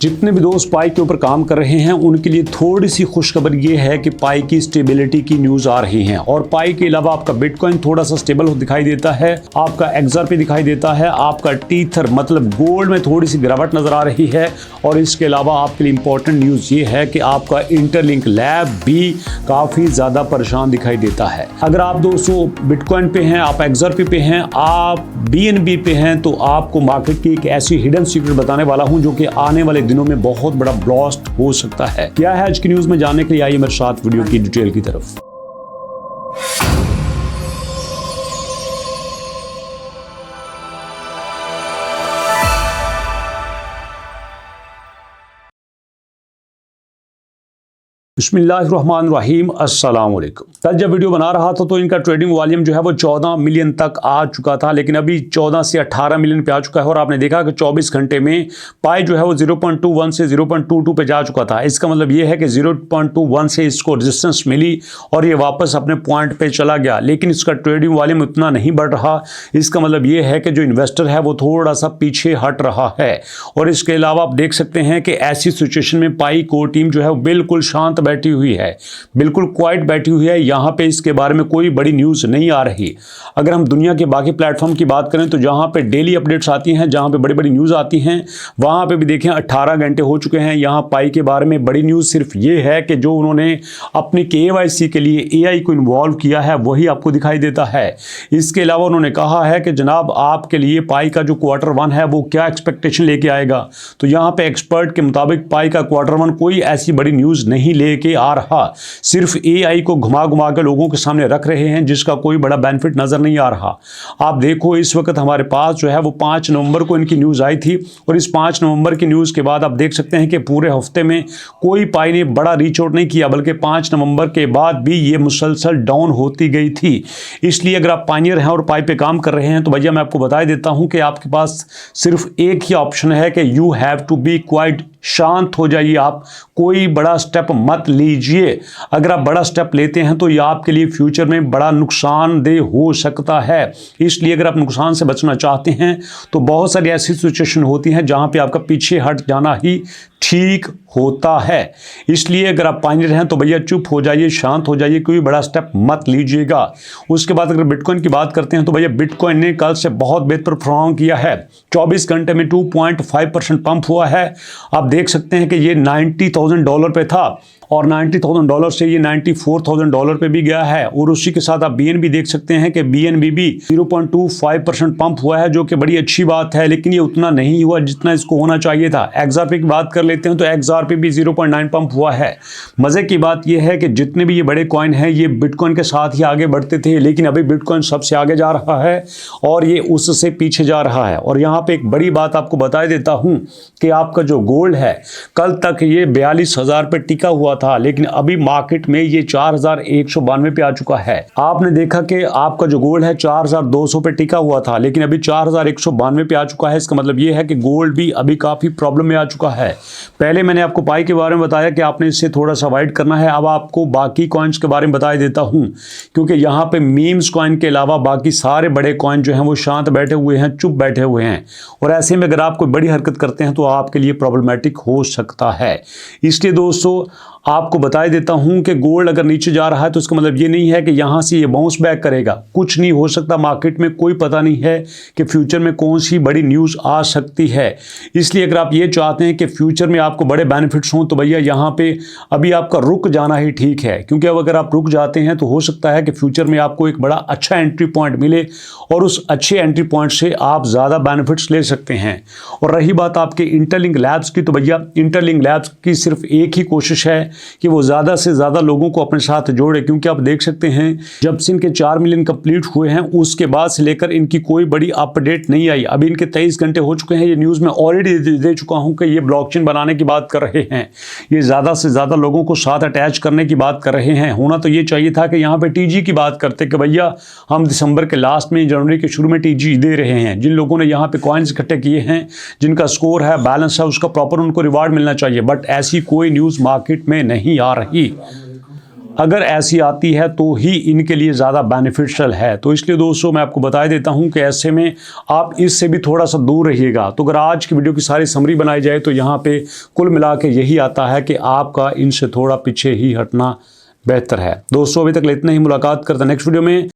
जितने भी दोस्त पाई के ऊपर काम कर रहे हैं उनके लिए थोड़ी सी खुशखबर ये है कि पाई की स्टेबिलिटी की न्यूज आ रही है और पाई के अलावा आपका बिटकॉइन थोड़ा सा स्टेबल दिखाई देता है, आपका एक्सआरपी दिखाई देता है, आपका टीथर मतलब गोल्ड में थोड़ी सी गिरावट नजर आ रही है। और इसके अलावा आपके लिए इंपॉर्टेंट न्यूज ये है कि आपका इंटरलिंक लैब भी काफी ज्यादा परेशान दिखाई देता है। अगर आप दोस्तों बिटकॉइन पे हैं, आप एक्सआरपी पे हैं, आप बीएनबी पे हैं, तो आपको मार्केट की एक ऐसी हिडन सीक्रेट बताने वाला हूं जो कि आने वाले दिनों में बहुत बड़ा ब्लास्ट हो सकता है। क्या है आज की न्यूज में जानने के लिए आइए मेरे साथ वीडियो की डिटेल की तरफ। बिस्मिल्लाहिर्रहमानिर्रहीम, अस्सलाम वालेकुम। कल जब वीडियो बना रहा था तो इनका ट्रेडिंग वॉल्यूम जो है वो 14 मिलियन तक आ चुका था, लेकिन अभी 14 से 18 मिलियन पे आ चुका है। और आपने देखा कि 24 घंटे में पाई जो है वो 0.21 से 0.22 पे जा चुका था। इसका मतलब ये है कि 0.21 से इसको रेजिस्टेंस मिली और ये वापस अपने पॉइंट पे चला गया, लेकिन इसका ट्रेडिंग वॉल्यूम उतना नहीं बढ़ रहा। इसका मतलब ये है कि जो इन्वेस्टर है वो थोड़ा सा पीछे हट रहा है। और इसके अलावा आप देख सकते हैं कि ऐसी सिचुएशन में पाई कोर टीम जो है वो बिल्कुल शांत बैठी हुई है, बिल्कुल क्वाइट बैठी हुई है। यहां पे इसके बारे में कोई बड़ी न्यूज़ नहीं आ रही। अगर हम दुनिया के बाकी प्लेटफॉर्म की बात करें तो जहां पे डेली अपडेट्स आती हैं, जहां पे बड़ी बड़ी न्यूज़ आती हैं, वहां पे भी देखें 18 घंटे हो चुके हैं। यहां पाई के बारे में बड़ी न्यूज़ सिर्फ ये है कि जो उन्होंने अपनी KYC के लिए AI को इन्वॉल्व किया है वही आपको दिखाई देता है। इसके अलावा उन्होंने कहा है कि जनाब आपके लिए पाई का जो Q1 है वो क्या एक्सपेक्टेशन लेके आएगा। तो यहाँ पे एक्सपर्ट के मुताबिक पाई का Q1 कोई ऐसी बड़ी न्यूज़ नहीं लेके आ रहा, सिर्फ AI को घुमा घुमा के लोगों के सामने रख रहे हैं जिसका कोई बड़ा बेनिफिट नजर नहीं आ रहा। आप देखो इस वक्त हमारे पास जो है वो 5 नवंबर को इनकी न्यूज़ आई थी और इस 5 नवंबर की न्यूज़ के बाद आप देख सकते हैं कि पूरे हफ्ते में कोई पाई ने बड़ा रीच आउट नहीं किया, बल्कि 5 नवंबर के बाद भी ये मुसलसल डाउन होती गई थी। इसलिए अगर आप पायनियर हैं और पाई पे काम कर रहे हैं तो भैया मैं आपको बता देता हूं कि आपके पास सिर्फ एक ही ऑप्शन है कि you have to be quiet, शांत हो जाइए। आप कोई बड़ा स्टेप मत लीजिए। अगर आप बड़ा स्टेप लेते हैं तो यह आपके लिए फ्यूचर में बड़ा नुकसानदेह हो सकता है। इसलिए अगर आप नुकसान से बचना चाहते हैं तो बहुत सारी ऐसी सिचुएशन होती हैं जहां पे आपका पीछे हट जाना ही ठीक होता है। इसलिए अगर आप पायनियर हैं तो भैया चुप हो जाइए, शांत हो जाइए, कोई बड़ा स्टेप मत लीजिएगा। उसके बाद अगर बिटकॉइन की बात करते हैं तो भैया बिटकॉइन ने कल से बहुत बेहतर परफॉर्म किया है। 24 घंटे में 2.5% पंप हुआ है। आप देख सकते हैं कि ये $90,000 पे था और $90,000 से ये $94,000 पे भी गया है। और उसी के साथ आप BNB देख सकते हैं कि BNB भी 0.25% पंप हुआ है, जो कि बड़ी अच्छी बात है, लेकिन ये उतना नहीं हुआ जितना इसको होना चाहिए था। XRP की बात कर लेते हैं तो XRP भी 0.9 पंप हुआ है। मज़े की बात यह है कि जितने भी ये बड़े कॉइन हैं ये बिटकॉइन के साथ ही आगे बढ़ते थे, लेकिन अभी बिटकॉइन सबसे आगे जा रहा है और ये उससे पीछे जा रहा है। और यहाँ पे एक बड़ी बात आपको बता देता हूँ कि आपका जो गोल्ड है कल तक ये 42,000 पे टिका हुआ था, लेकिन अभी मार्केट में ये 4,192 पे आ चुका है। आपने देखा कि आपका जो गोल्ड है 4,200 पे टिका हुआ था, लेकिन अभी 4,192 पे आ चुका है। इसका मतलब ये है कि गोल्ड भी अभी काफी प्रॉब्लम में आ चुका है। पहले मैंने आपको पाई के बारे में बताया कि आपने इससे थोड़ा सा अवॉइड करना है। अब आपको बाकी कॉइन्स के बारे में बता देता हूं, क्योंकि यहाँ पे मीम्स कॉइन के अलावा बाकी सारे बड़े कॉइन जो हैं वो शांत बैठे हुए हैं, चुप बैठे हुए हैं। और ऐसे में अगर आप कोई बड़ी हरकत करते हैं तो आपके लिए प्रॉब्लमेटिक हो सकता है। इसलिए दोस्तों आपको बता देता हूं कि गोल्ड अगर नीचे जा रहा है तो इसका मतलब ये नहीं है कि यहां से ये बाउंस बैक करेगा। कुछ नहीं हो सकता, मार्केट में कोई पता नहीं है कि फ्यूचर में कौन सी बड़ी न्यूज़ आ सकती है। इसलिए अगर आप ये चाहते हैं कि फ्यूचर में आपको बड़े बेनिफिट्स हों तो भैया यहाँ पे अभी आपका रुक जाना ही ठीक है, क्योंकि अब अगर आप रुक जाते हैं तो हो सकता है कि फ्यूचर में आपको एक बड़ा अच्छा एंट्री पॉइंट मिले और उस अच्छे एंट्री पॉइंट से आप ज़्यादा बेनिफिट्स ले सकते हैं। और रही बात आपके इंटरलिंक लैब्स की, तो भैया इंटरलिंक लैब्स की सिर्फ एक ही कोशिश है कि वो ज़्यादा से ज़्यादा लोगों को अपने साथ जोड़े, क्योंकि आप देख सकते हैं जब से इनके 4 मिलियन कंप्लीट हुए हैं उसके बाद से लेकर इनकी कोई बड़ी अपडेट नहीं आई। अभी इनके 23 घंटे हो चुके हैं। ये न्यूज़ में ऑलरेडी दे चुका हूं कि ये ब्लॉकचेन बनाने की बात कर रहे हैं, ये ज़्यादा से ज़्यादा लोगों को साथ अटैच करने की बात कर रहे हैं। होना तो ये चाहिए था कि यहाँ पे TG की बात करते कि भैया हम दिसंबर के लास्ट में, जनवरी के शुरू में TG दे रहे हैं। जिन लोगों ने यहाँ पे कॉइन्स इकट्ठे किए हैं, जिनका स्कोर है, बैलेंस है, उसका प्रॉपर उनको रिवार्ड मिलना चाहिए। बट ऐसी कोई न्यूज़ मार्केट में नहीं आ रही। अगर ऐसी आती है तो ही इनके लिए ज़्यादा बेनिफिशियल है। तो इसलिए दोस्तों मैं आपको बता देता हूं कि ऐसे में आप इससे भी थोड़ा सा दूर रहिएगा। तो अगर आज की वीडियो की सारी समरी बनाई जाए तो यहाँ पे कुल मिला के यही आता है कि आपका इनसे थोड़ा पीछे ही हटना बेहतर है। दोस्तों अभी तक इतना ही, मुलाकात करते हैं नेक्स्ट वीडियो में।